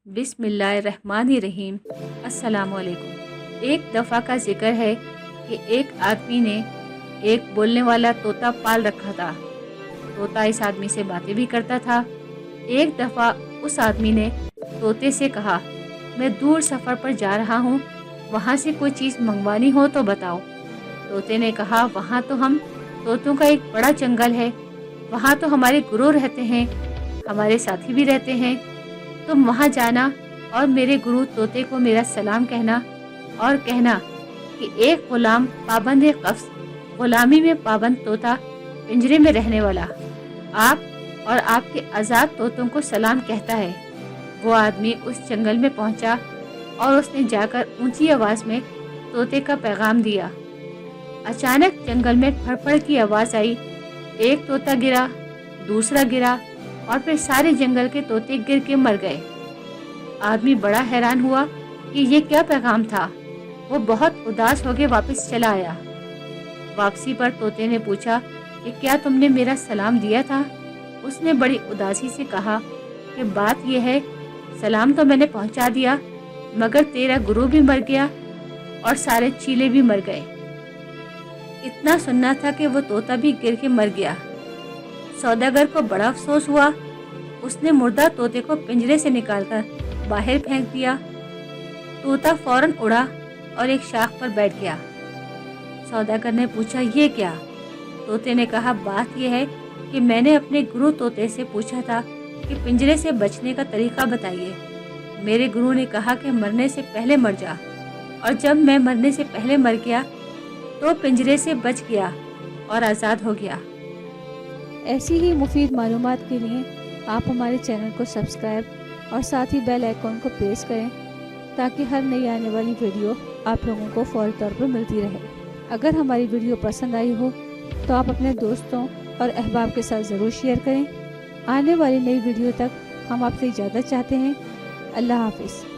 बिस्मिल्लाहिर्रहमानिर्रहीम। अस्सलाम वालेकुम। एक दफ़ा का जिक्र है कि एक आदमी ने एक बोलने वाला तोता पाल रखा था। तोता इस आदमी से बातें भी करता था। एक दफ़ा उस आदमी ने तोते से कहा, मैं दूर सफ़र पर जा रहा हूँ, वहाँ से कोई चीज़ मंगवानी हो तो बताओ। तोते ने कहा, वहाँ तो हम तोतों का एक बड़ा जंगल है, वहाँ तो हमारे गुरु रहते हैं, हमारे साथी भी रहते हैं। तुम वहाँ जाना और मेरे गुरु तोते को मेरा सलाम कहना और कहना कि एक गुलाम पाबंद कफ्स, गुलामी में पाबंद तोता, पिंजरे में रहने वाला आप और आपके आज़ाद तोतों को सलाम कहता है। वो आदमी उस जंगल में पहुंचा और उसने जाकर ऊंची आवाज़ में तोते का पैगाम दिया। अचानक जंगल में फड़फड़ की आवाज़ आई। एक तोता गिरा, दूसरा गिरा और फिर सारे जंगल के तोते गिर के मर गए। आदमी बड़ा हैरान हुआ कि ये क्या पैगाम था। वो बहुत उदास होकर वापस चला आया। वापसी पर तोते ने पूछा कि क्या तुमने मेरा सलाम दिया था? उसने बड़ी उदासी से कहा कि बात यह है, सलाम तो मैंने पहुंचा दिया, मगर तेरा गुरु भी मर गया और सारे चीले भी मर गए। इतना सुनना था कि वो तोता भी गिर के मर गया। सौदागर को बड़ा अफसोस हुआ। उसने मुर्दा तोते को पिंजरे से निकालकर बाहर फेंक दिया। तोता फौरन उड़ा और एक शाख पर बैठ गया। सौदागर ने पूछा, ये क्या? तोते ने कहा, बात यह है कि मैंने अपने गुरु तोते से पूछा था कि पिंजरे से बचने का तरीका बताइए। मेरे गुरु ने कहा कि मरने से पहले मर जा, और जब मैं मरने से पहले मर गया तो पिंजरे से बच गया और आज़ाद हो गया। ऐसी ही मुफीद मालूमात के लिए आप हमारे चैनल को सब्सक्राइब और साथ ही बेल आइकॉन को प्रेस करें ताकि हर नई आने वाली वीडियो आप लोगों को फौरी तौर पर मिलती रहे। अगर हमारी वीडियो पसंद आई हो तो आप अपने दोस्तों और अहबाब के साथ ज़रूर शेयर करें। आने वाली नई वीडियो तक हम आपसे इजाज़त चाहते हैं। अल्लाह हाफिज़।